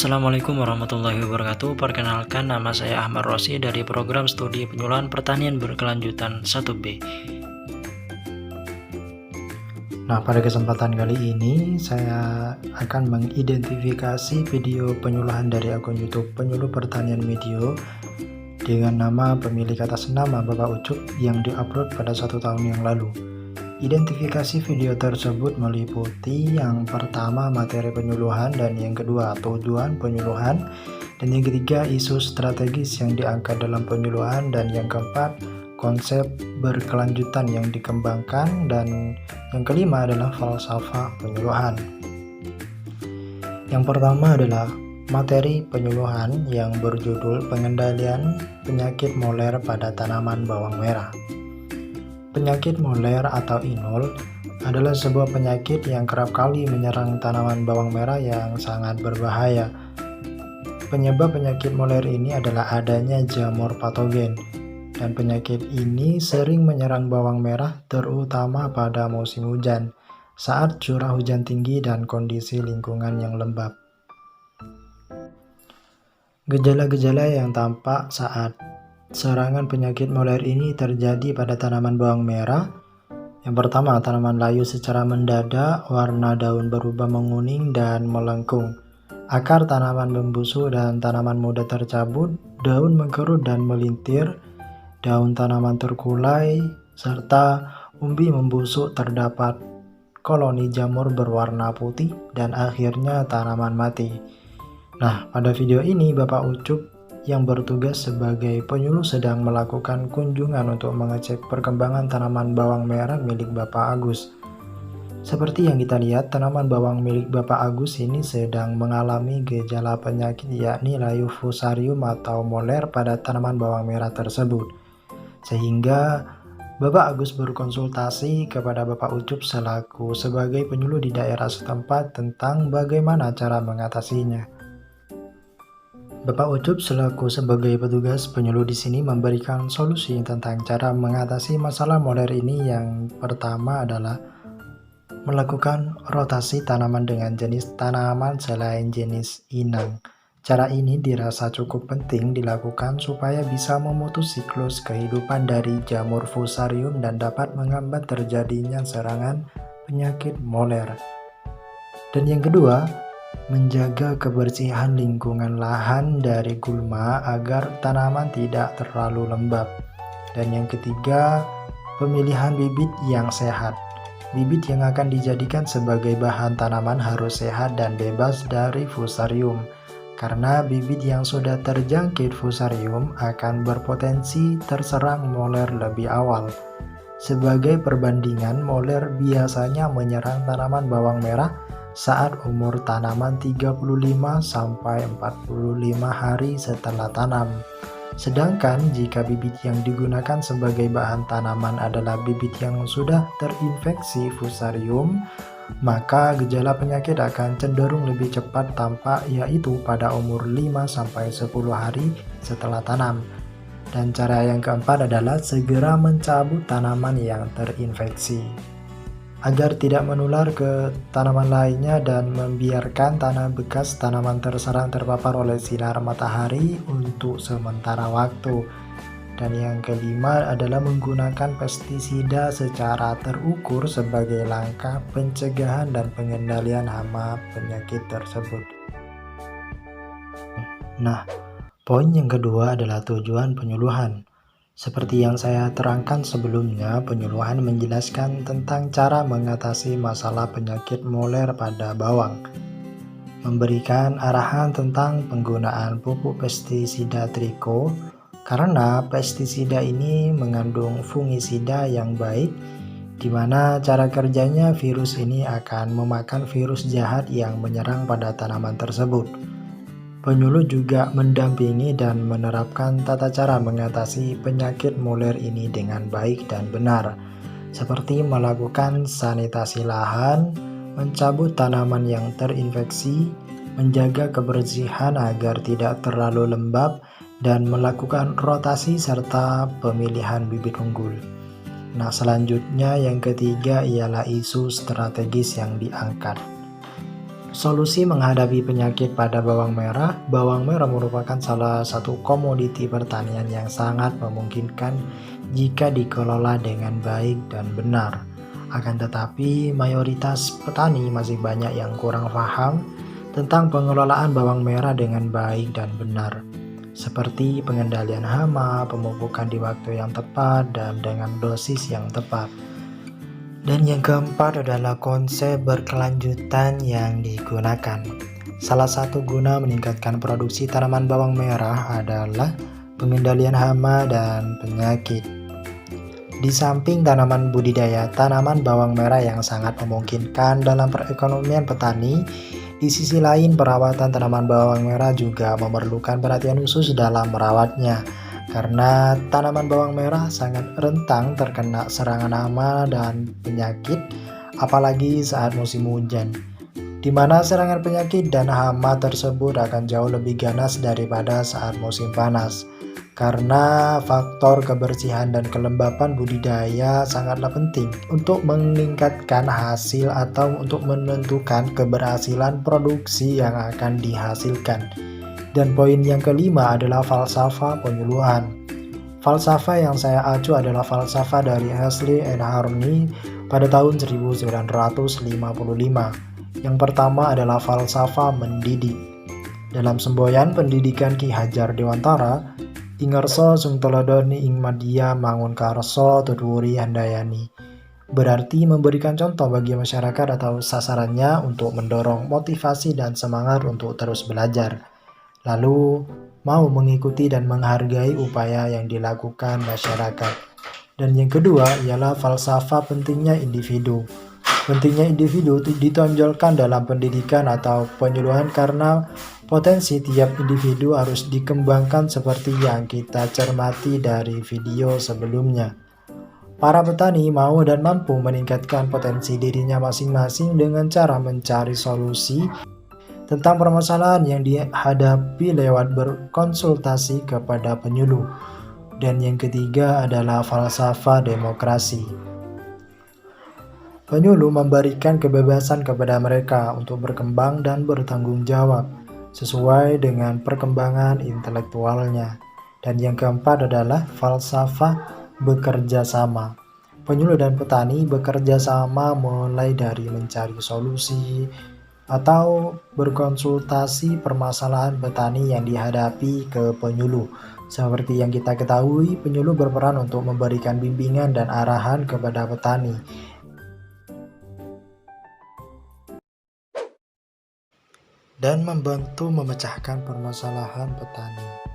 Assalamualaikum warahmatullahi wabarakatuh. Perkenalkan, nama saya Ahmad Rossi dari program studi penyuluhan pertanian berkelanjutan 1B. Nah, pada kesempatan kali ini saya akan mengidentifikasi video penyuluhan dari akun YouTube Penyuluh Pertanian Medio dengan nama pemilik atas nama Bapak Ucup yang diupload pada 1 tahun yang lalu. Identifikasi video tersebut meliputi yang pertama materi penyuluhan, dan yang kedua tujuan penyuluhan, dan yang ketiga isu strategis yang diangkat dalam penyuluhan, dan yang keempat konsep berkelanjutan yang dikembangkan, dan yang kelima adalah falsafah penyuluhan. Yang pertama adalah materi penyuluhan yang berjudul pengendalian penyakit moler pada tanaman bawang merah. Penyakit moler atau inul adalah sebuah penyakit yang kerap kali menyerang tanaman bawang merah yang sangat berbahaya. Penyebab penyakit moler ini adalah adanya jamur patogen, dan penyakit ini sering menyerang bawang merah terutama pada musim hujan saat curah hujan tinggi dan kondisi lingkungan yang lembab. Gejala-gejala yang tampak saat serangan penyakit moler ini terjadi pada tanaman bawang merah. Yang pertama, tanaman layu secara mendadak, warna daun berubah menguning dan melengkung, akar tanaman membusuk dan tanaman muda tercabut, daun mengkerut dan melintir, daun tanaman terkulai, serta umbi membusuk, terdapat koloni jamur berwarna putih, dan akhirnya tanaman mati. Nah, pada video ini Bapak Ucup yang bertugas sebagai penyuluh sedang melakukan kunjungan untuk mengecek perkembangan tanaman bawang merah milik Bapak Agus. Seperti yang kita lihat, tanaman bawang milik Bapak Agus ini sedang mengalami gejala penyakit, yakni layu fusarium atau moler pada tanaman bawang merah tersebut. Sehingga Bapak Agus berkonsultasi kepada Bapak Ucup selaku sebagai penyuluh di daerah setempat tentang bagaimana cara mengatasinya. Bapak Ucup selaku sebagai petugas penyuluh di sini memberikan solusi tentang cara mengatasi masalah moler ini. Yang pertama adalah melakukan rotasi tanaman dengan jenis tanaman selain jenis inang. Cara ini dirasa cukup penting dilakukan supaya bisa memutus siklus kehidupan dari jamur fusarium dan dapat menghambat terjadinya serangan penyakit moler. Dan yang kedua, menjaga kebersihan lingkungan lahan dari gulma agar tanaman tidak terlalu lembab. Dan yang ketiga, pemilihan bibit yang sehat. Bibit yang akan dijadikan sebagai bahan tanaman harus sehat dan bebas dari fusarium, karena bibit yang sudah terjangkit fusarium akan berpotensi terserang moler lebih awal. Sebagai perbandingan, moler biasanya menyerang tanaman bawang merah saat umur tanaman 35-45 hari setelah tanam. Sedangkan jika bibit yang digunakan sebagai bahan tanaman adalah bibit yang sudah terinfeksi fusarium, maka gejala penyakit akan cenderung lebih cepat tampak, yaitu pada umur 5-10 hari setelah tanam. Dan cara yang keempat adalah segera mencabut tanaman yang terinfeksi agar tidak menular ke tanaman lainnya dan membiarkan tanah bekas tanaman terserang terpapar oleh sinar matahari untuk sementara waktu. Dan yang kelima adalah menggunakan pestisida secara terukur sebagai langkah pencegahan dan pengendalian hama penyakit tersebut. Nah, poin yang kedua adalah tujuan penyuluhan. Seperti yang saya terangkan sebelumnya, penyuluhan menjelaskan tentang cara mengatasi masalah penyakit moler pada bawang, memberikan arahan tentang penggunaan pupuk pestisida triko, karena pestisida ini mengandung fungisida yang baik, di mana cara kerjanya virus ini akan memakan virus jahat yang menyerang pada tanaman tersebut. Penyuluh juga mendampingi dan menerapkan tata cara mengatasi penyakit moler ini dengan baik dan benar, seperti melakukan sanitasi lahan, mencabut tanaman yang terinfeksi, menjaga kebersihan agar tidak terlalu lembab, dan melakukan rotasi serta pemilihan bibit unggul. Nah, selanjutnya yang ketiga ialah isu strategis yang diangkat. Solusi menghadapi penyakit pada bawang merah merupakan salah satu komoditi pertanian yang sangat memungkinkan jika dikelola dengan baik dan benar. Akan tetapi, mayoritas petani masih banyak yang kurang paham tentang pengelolaan bawang merah dengan baik dan benar, seperti pengendalian hama, pemupukan di waktu yang tepat, dan dengan dosis yang tepat. Dan yang keempat adalah konsep berkelanjutan yang digunakan. Salah satu guna meningkatkan produksi tanaman bawang merah adalah pengendalian hama dan penyakit. Di samping tanaman budidaya, tanaman bawang merah yang sangat memungkinkan dalam perekonomian petani, di sisi lain perawatan tanaman bawang merah juga memerlukan perhatian khusus dalam merawatnya. Karena tanaman bawang merah sangat rentan terkena serangan hama dan penyakit, apalagi saat musim hujan, di mana serangan penyakit dan hama tersebut akan jauh lebih ganas daripada saat musim panas. Karena faktor kebersihan dan kelembapan budidaya sangatlah penting untuk meningkatkan hasil atau untuk menentukan keberhasilan produksi yang akan dihasilkan. Dan poin yang kelima adalah falsafah penyuluhan. Falsafah yang saya acu adalah falsafah dari Ashley and Harney pada tahun 1955. Yang pertama adalah falsafah mendidik. Dalam semboyan pendidikan Ki Hajar Dewantara, Ingarso sung telodoni ing madya mangun karso tuturi handayani. Berarti memberikan contoh bagi masyarakat atau sasarannya untuk mendorong motivasi dan semangat untuk terus belajar. Lalu mau mengikuti dan menghargai upaya yang dilakukan masyarakat. Dan yang kedua ialah falsafah pentingnya individu. Pentingnya individu ditonjolkan dalam pendidikan atau penyuluhan karena potensi tiap individu harus dikembangkan seperti yang kita cermati dari video sebelumnya. Para petani mau dan mampu meningkatkan potensi dirinya masing-masing dengan cara mencari solusi tentang permasalahan yang dihadapi lewat berkonsultasi kepada penyuluh. Dan yang ketiga adalah falsafah demokrasi. Penyuluh memberikan kebebasan kepada mereka untuk berkembang dan bertanggung jawab sesuai dengan perkembangan intelektualnya. Dan yang keempat adalah falsafah bekerja sama. Penyuluh dan petani bekerja sama mulai dari mencari solusi atau berkonsultasi permasalahan petani yang dihadapi ke penyuluh. Seperti yang kita ketahui, penyuluh berperan untuk memberikan bimbingan dan arahan kepada petani dan membantu memecahkan permasalahan petani.